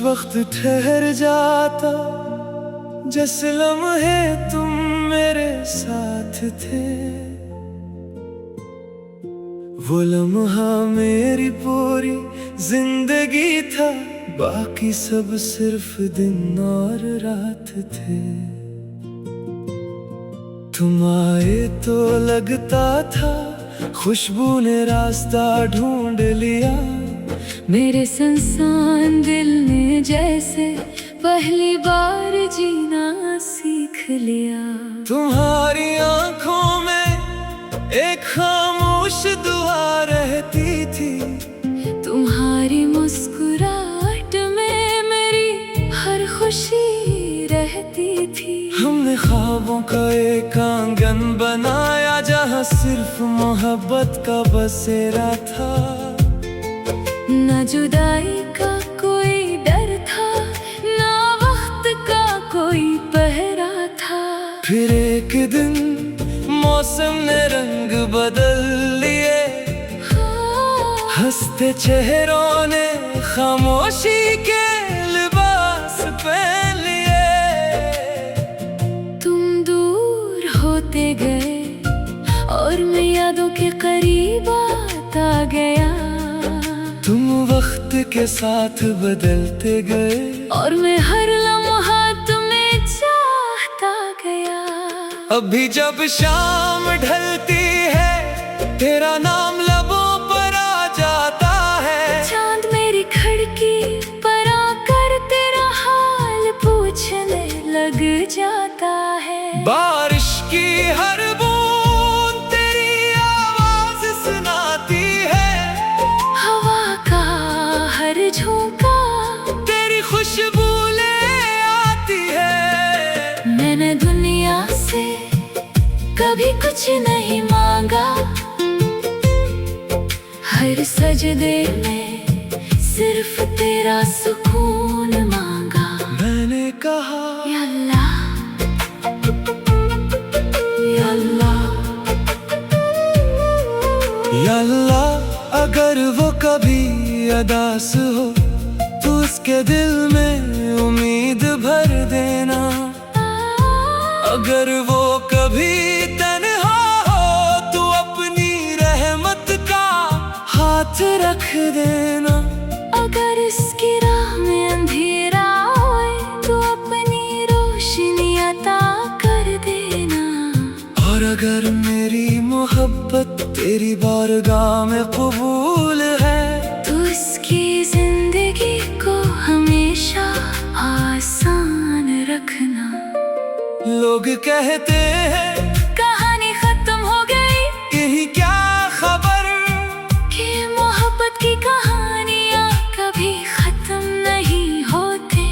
वक्त ठहर जाता जिस लम्हे तुम मेरे साथ थे। वो लम्हा मेरी पूरी जिंदगी था, बाकी सब सिर्फ दिन और रात थे। तुम आए तो लगता था खुशबू ने रास्ता ढूंढ लिया। मेरे संसान दिल ने जैसे पहली बार जीना सीख लिया। तुम्हारी आंखों में एक खामोश दुआ रहती थी। तुम्हारी मुस्कुराहट में मेरी हर खुशी रहती थी। हमने ख्वाबों का एक आंगन बनाया जहाँ सिर्फ मोहब्बत का बसेरा था। न जुदाई का कोई डर था, ना वक्त का कोई पहरा था। फिर एक दिन मौसम ने रंग बदल लिए। हंसते चेहरों ने खामोशी के लिबास पहन लिए। तुम दूर होते गए और मैं यादों के करीब आता गया। तुम वक्त के साथ बदलते गए और मैं हर लम्हा तुम्हें चाहता गया। अभी जब शाम ढलती है तेरा नाम लबों पर आ जाता है। चांद मेरी खिड़की पर आकर तेरा हाल पूछने लग जाता है। बारिश की हर बूंद तेरी आवाज सुनाती है। हवा का हर झोंका तेरी खुशबू ले आती है। मैंने दुनिया से कभी कुछ नहीं मांगा, हर सजदे में सिर्फ तेरा सुकून मांगा। मैंने कहा या अल्लाह, या अल्लाह, या अल्लाह, अगर वो कभी अदास हो तो उसके दिल में उम्मीद भर देना। अगर वो कभी तन्हा हो तो अपनी रहमत का हाथ रख देना। अगर इसकी राह में अंधेरा होए तो अपनी रोशनी अता कर देना। और अगर मेरी मोहब्बत तेरी बारगाह में कबूल है तो इसकी जिंदगी को हमेशा आसान रखना। लोग कहते हैं कहानी खत्म हो गई, यही क्या खबर कि मोहब्बत की कहानियाँ कभी खत्म नहीं होती।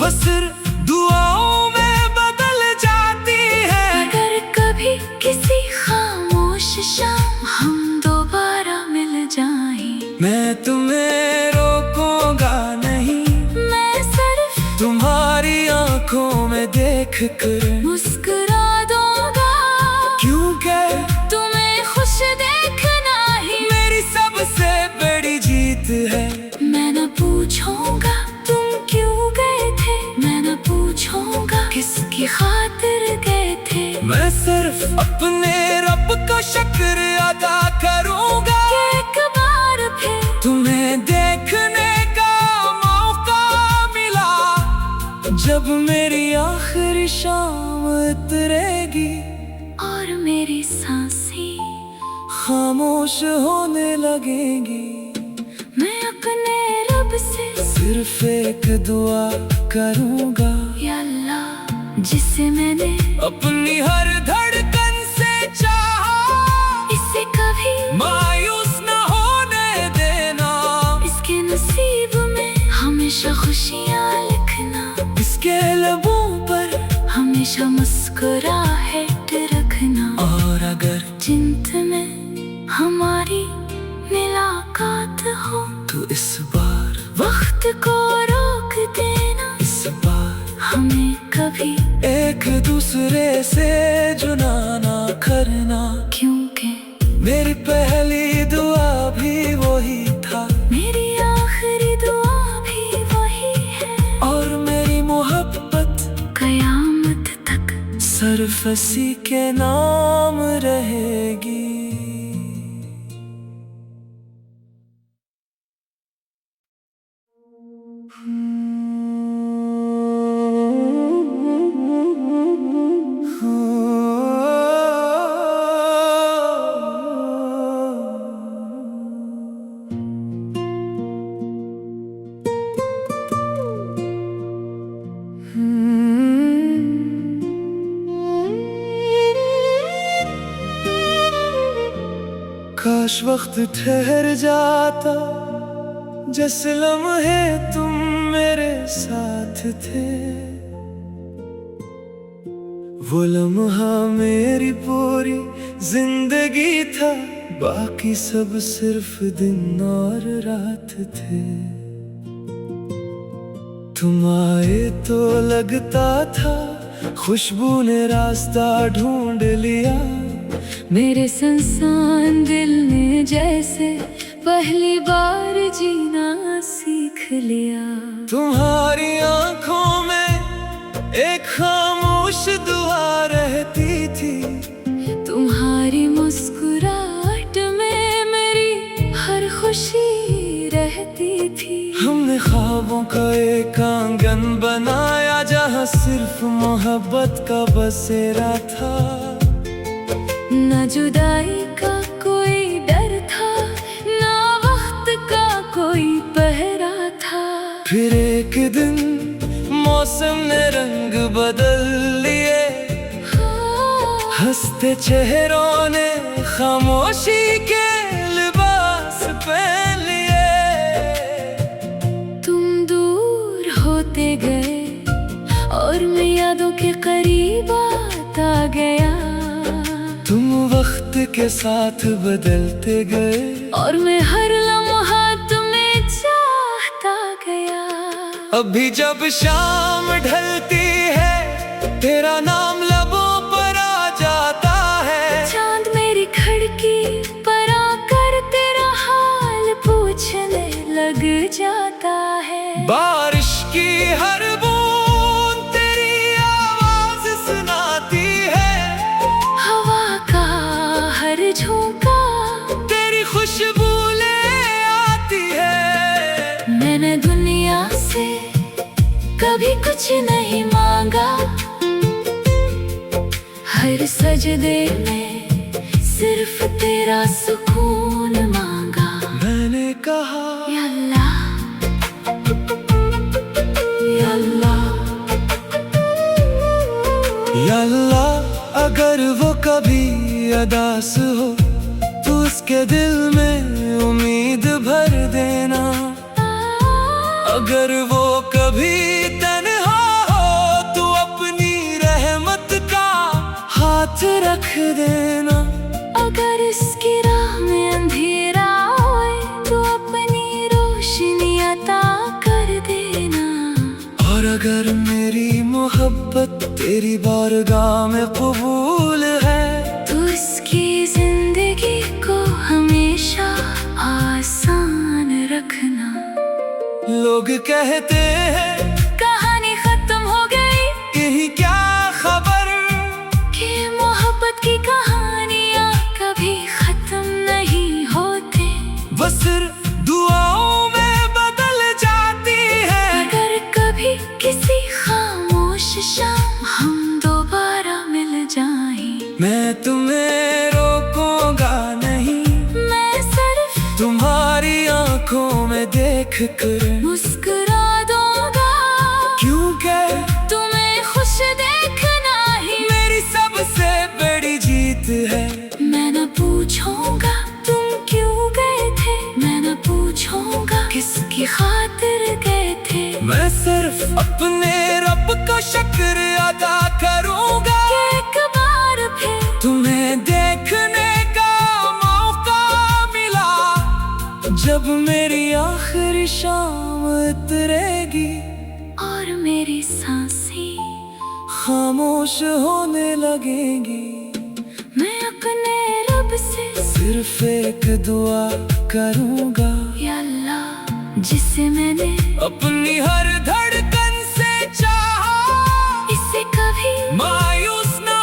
वो सिर्फ दुआओं में बदल जाती है। अगर कभी किसी खामोश शाम हम दोबारा मिल जाएं, मैं तुम्हें रोकूंगा नहीं, मैं सिर्फ तुम्हारी आंखों में देख कर मुस्कुरा दूंगा। क्योंकि तुम्हें खुश देखना ही मेरी सबसे बड़ी जीत है। मैं न पूछूंगा तुम क्यों गए थे, मैं न पूछूंगा किसकी खातिर गए थे। मैं सिर्फ अपने रब का शुक्र अदा करूंगा कि एक बार फिर तुम्हें देखने का मौका मिला। जब मेरी आखिरी शाम उतरेगी और मेरी सांसें खामोश होने लगेंगी, मैं अपने रब से सिर्फ एक दुआ करूंगा। या अल्लाह, जिसे मैंने अपनी हर धड़कन से चाहा, इसे कभी मायूस न होने देना। इसके नसीब में हमेशा खुशियाँ लिखना। इसके लबों पर हमेशा मुस्कुराहट रखना। और अगर जिंद में हमारी मुलाकात हो तो इस बार वक्त को रोक देना। इस बार हमें कभी एक दूसरे से जुदा ना करना। क्योंकि मेरी पहली दुआ भी वही था, मेरी आखिरी दुआ भी वही है। सरफसी के नाम रहेगी। काश वक्त ठहर जाता, जिस लम्हे तुम मेरे साथ थे, वो लम्हा मेरी पूरी जिंदगी था, बाकी सब सिर्फ दिन और रात थे। तुम आए तो लगता था खुशबू ने रास्ता ढूंढ लिया, मेरे संसान दिल ने जैसे पहली बार जीना सीख लिया। तुम्हारी आंखों में एक खामोश दुआ रहती थी, तुम्हारी मुस्कुराहट में मेरी हर खुशी रहती थी। हमने ख्वाबों का एक आंगन बनाया, जहाँ सिर्फ मोहब्बत का बसेरा था। न जुदाई का कोई डर था, न वक्त का कोई पहरा था। फिर एक दिन मौसम ने रंग बदल लिए, हंसते चेहरों ने खामोशी के लिबास पहन लिए। तुम दूर होते गए और मैं यादों के करीब आता गया। तुम वक्त के साथ बदलते गए और मैं हर लम्हा तुम्हें चाहता गया। अभी जब शाम ढलती है, तेरा नाम लबों पर आ जाता है। चांद मेरी खिड़की पर आकर तेरा हाल पूछने लग जाता है। बारिश की हर बूंद तेरी आवाज सुनाती है, हवा का हर झोंका तेरी खुशबू ले आती है। मैंने दुनिया से कभी कुछ नहीं मांगा, हर सजदे में सिर्फ तेरा सुकून मांगा। मैंने कहा या अल्लाह, या अल्लाह, या अल्लाह, अगर वो कभी अदास हो तो उसके दिल में उम्मीद भर देना। अगर वो कभी तन्हा हो तो अपनी रहमत का हाथ रख देना। अगर इसकी राह में अंधेरा होए तो अपनी रोशनी अता कर देना। और अगर मेरी मोहब्बत तेरी बारगाह में कबूल है तो इसकी जिंदगी को हमेशा आसान रखना। लोग कहते हैं कहानी खत्म हो गई, यही क्या खबर कि मोहब्बत की कहानियाँ कभी खत्म नहीं होती, वो सिर्फ दुआओं में बदल जाती है। अगर कभी किसी खामोश शाम हम दोबारा मिल जाएं, मैं तुम्हें रोकूंगा नहीं, मैं सिर्फ तुम्हारी आंखों में देख कर मुस्कुरा दूंगा। क्योंकि तुम्हें खुश देखना ही मेरी सबसे बड़ी जीत है। मैं न पूछूंगा तुम क्यों गए थे, मैं न पूछूंगा किसकी खातिर गए थे। मैं सिर्फ अपने रब का शुक्र अदा करूंगा कि एक बार फिर तुम्हें देखने का मौका मिला। जब मेरी आखिरी शाम उतरेगी और मेरी सांसें खामोश होने लगेंगी, मैं अपने रब से सिर्फ एक दुआ करूंगा। या अल्लाह, जिसे मैंने अपनी हर धड़कन से चाहा, इसे कभी मायूस ना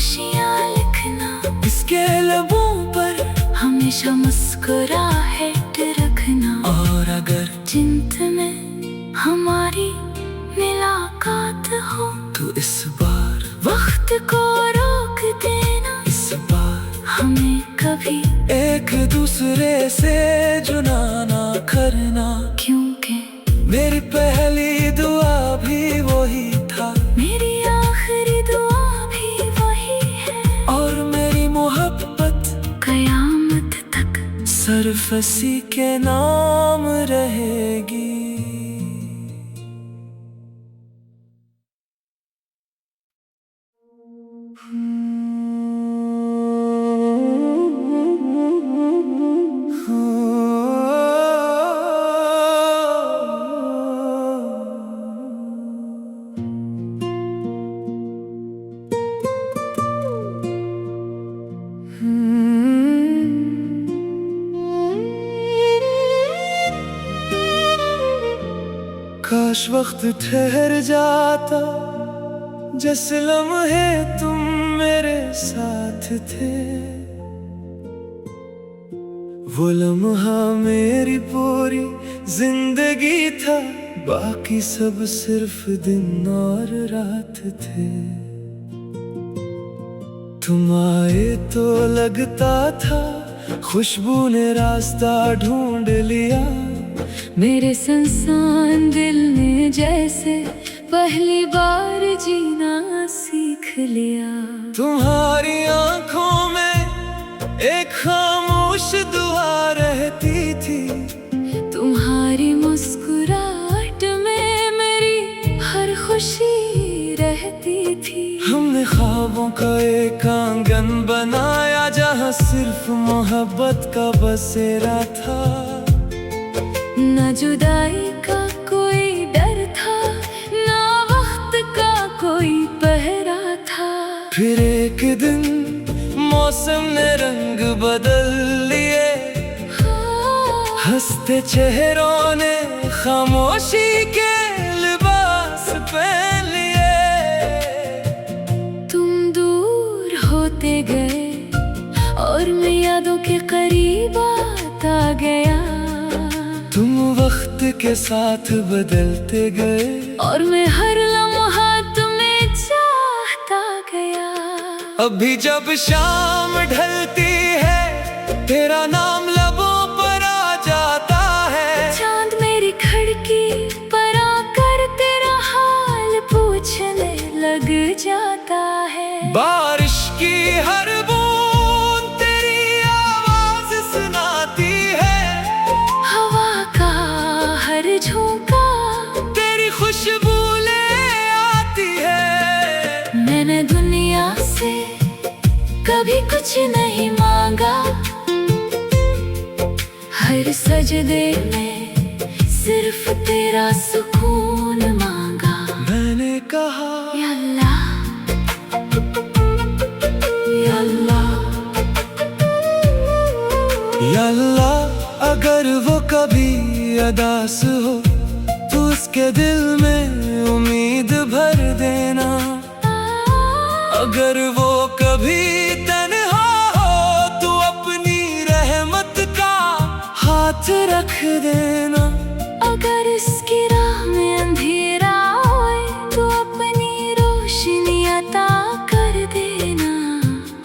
खामोशियाँ लिखना, इसके लबों पर हमेशा मुस्कुराहट रखना। और अगर जिंद में हमारी मुलाकात हो तो इस बार वक्त को रोक देना। इस बार हमें कभी एक दूसरे से जुदा ना करना, क्योंकि मेरी पहली दुआ भी वही था, मेरी आखिरी दुआ भी वही है। और मेरी मोहब्बत कयामत तक सिर्फ इसी के नाम रहेगी। काश वक्त ठहर जाता, जिस लम्हे तुम मेरे साथ थे, वो लम्हा मेरी पूरी जिंदगी था, बाकी सब सिर्फ दिन और रात थे। तुम आए तो लगता था खुशबू ने रास्ता ढूंढ लिया, मेरे संसान दिल ने जैसे पहली बार जीना सीख लिया। तुम्हारी आंखों में एक खामोश दुआ रहती थी, तुम्हारी मुस्कुराहट में मेरी हर खुशी रहती थी। हमने ख्वाबों का एक आंगन बनाया, जहाँ सिर्फ मोहब्बत का बसेरा था। न जुदाई का कोई डर था, न वक्त का कोई पहरा था। फिर एक दिन मौसम ने रंग बदल लिए, हंसते चेहरों ने खामोशी के लिबास पहन लिए। तुम दूर होते गए और मैं यादों के करीब आता गया। तुम वक्त के साथ बदलते गए और मैं हर लम्हा तुम्हें चाहता गया। अभी जब शाम ढलती है, तेरा नाम लबों पर आ जाता है। चांद मेरी खिड़की पर आकर तेरा हाल पूछने लग जाता है। बारिश की हर बूंद तेरी आवाज सुनाती है, हवा का हर झोंका तेरी खुशबू ले आती है। मैंने दुनिया से कभी कुछ नहीं मांगा, हर सजदे में सिर्फ तेरा सुकून मांगा। मैंने कहा या अल्लाह, या अल्लाह, या अल्लाह, अगर वो कभी अदास हो तो उसके दिल में उम्मीद भर देना। अगर वो कभी तन्हा हो तो अपनी रहमत का हाथ रख देना। अगर इसकी राह में अंधेरा होए तो अपनी रोशनी अता कर देना।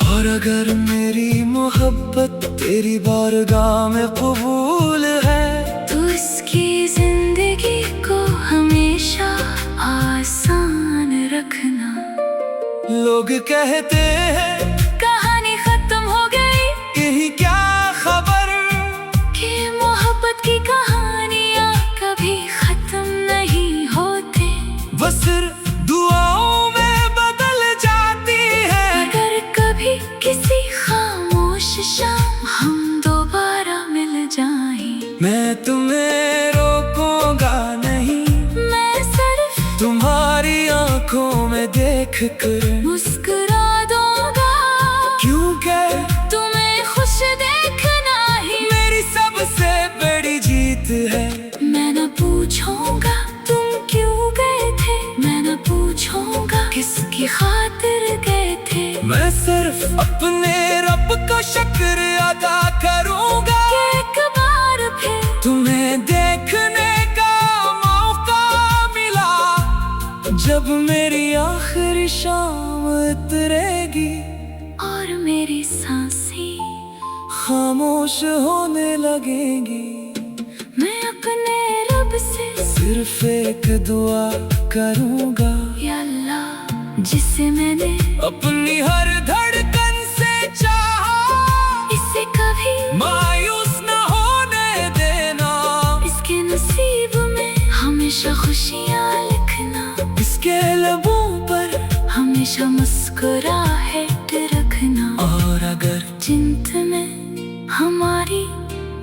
और अगर मेरी मोहब्बत तेरी बारगाह में कबूल है तो इसकी जिंदगी को हमेशा आसान रखना। लोग कहते हैं कहानी खत्म हो गई, यही क्या खबर कि मोहब्बत की कहानियाँ कभी खत्म नहीं होती, वो सिर्फ दुआओं में बदल जाती है। अगर कभी किसी खामोश शाम हम दोबारा मिल जाएं, मैं तुम्हें रोकूंगा नहीं, मैं सिर्फ तुम्हारी आंखों में देख कर मुस्कुरा दूंगा, क्योंकि तुम्हें खुश देखना ही मेरी सबसे बड़ी जीत है। मैं न पूछूंगा तुम क्यों गए थे, मैं न पूछूंगा किसकी खातिर गए थे। मैं जब मेरी आखिरी शाम उतरेगी और मेरी सांसें खामोश होने लगेंगी, मैं अपने रब से सिर्फ एक दुआ करूंगा, या अल्लाह जिसे मैंने अपनी हर धड़कन से चाहा, इसे कभी मायूस न होने देना, इसके नसीब में हमेशा खुशियाँ लिखना, इसके लबों पर हमेशा मुस्कुराहट रखना। और अगर जिंद में हमारी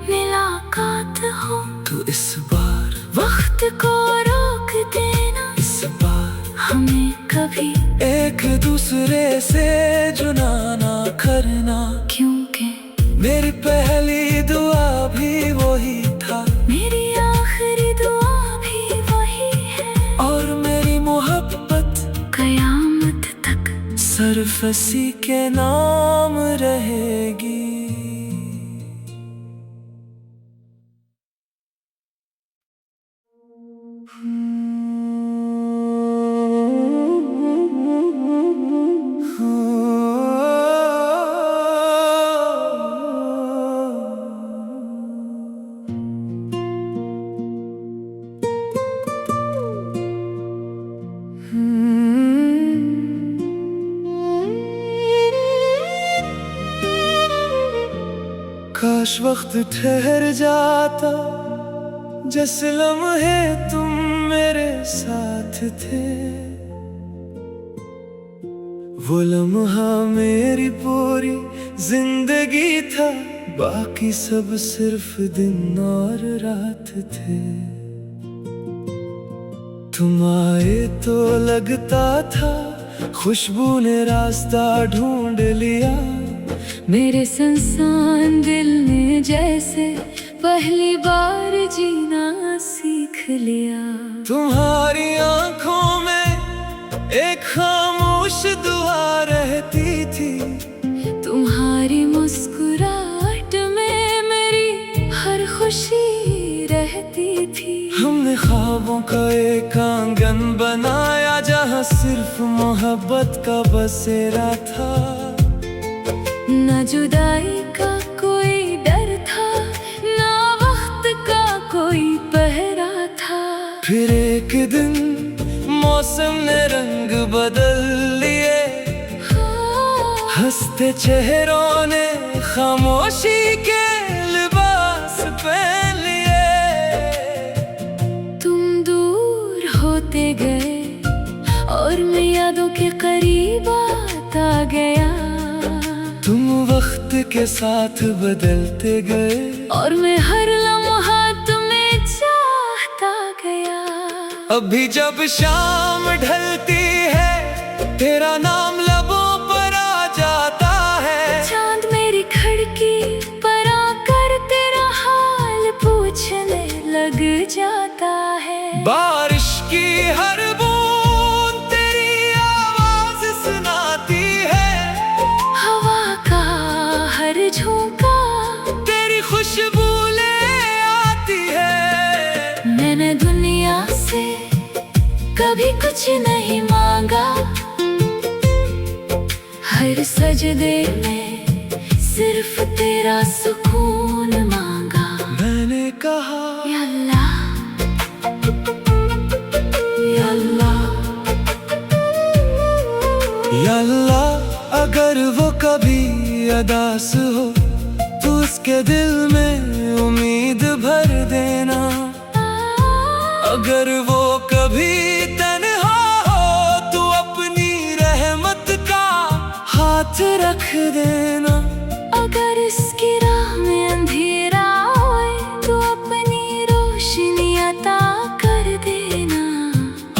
मुलाकात हो तो इस बार वक्त को रोक देना, इस बार हमें कभी एक दूसरे से जुदा ना करना, क्योंकि मेरी पहली दुआ भी वही था, मेरी आखिरी दुआ भी वही है, और मेरी मोहब्बत कयामत तक सिर्फ इसी के नाम रहेगी। काश वक्त ठहर जाता, जिस लम्हे तुम मेरे साथ थे, वो लम्हा मेरी पूरी जिंदगी था, बाकी सब सिर्फ दिन और रात थे। तुम आए तो लगता था खुशबू ने रास्ता ढूंढ लिया, मेरे संसान दिल ने जैसे पहली बार जीना सीख लिया। तुम्हारी आंखों में एक खामोश दुआ रहती थी, तुम्हारी मुस्कुराहट में मेरी हर खुशी रहती थी। हमने ख्वाबों का एक आंगन बनाया, जहाँ सिर्फ मोहब्बत का बसेरा था, न जुदाई का कोई डर था, न वक्त का कोई पहरा था। फिर एक दिन मौसम ने रंग बदल लिए, हंसते चेहरों ने खामोशी के लिबास पहन लिए। तुम दूर होते गए और मैं यादों के करीब आता गया, तुम वक्त के साथ बदलते गए और मैं हर लम्हा तुम्हें चाहता गया। अभी जब शाम ढलती है, तेरा नाम लबों पर आ जाता है, चांद मेरी खिड़की पर आकर तेरा हाल पूछने लग जाता है। बारिश की हर बूंद तेरी आवाज सुनाती है, हवा का हर झोंका तेरी खुशबू ले आती है। मैंने दुनिया से कभी कुछ नहीं मांगा, हर सजदे में सिर्फ तेरा सुकून मांगा। मैंने कहा या अल्लाह, या अल्लाह, या अल्लाह, अगर वो कभी अदास हो तो उसके दिल में उम्मीद भर देना, अगर वो कभी तन्हा हो तो अपनी रहमत का हाथ रख देना, अगर इसकी राह में अंधेरा होए तो अपनी रोशनी अता कर देना,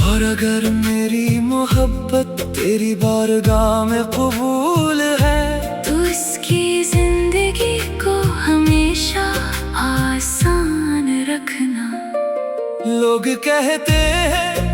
और अगर मेरी मोहब्बत तेरी बारगाह में कबूल है तो इसकी जिंदगी को हमेशा आसान रखना। लोग कहते हैं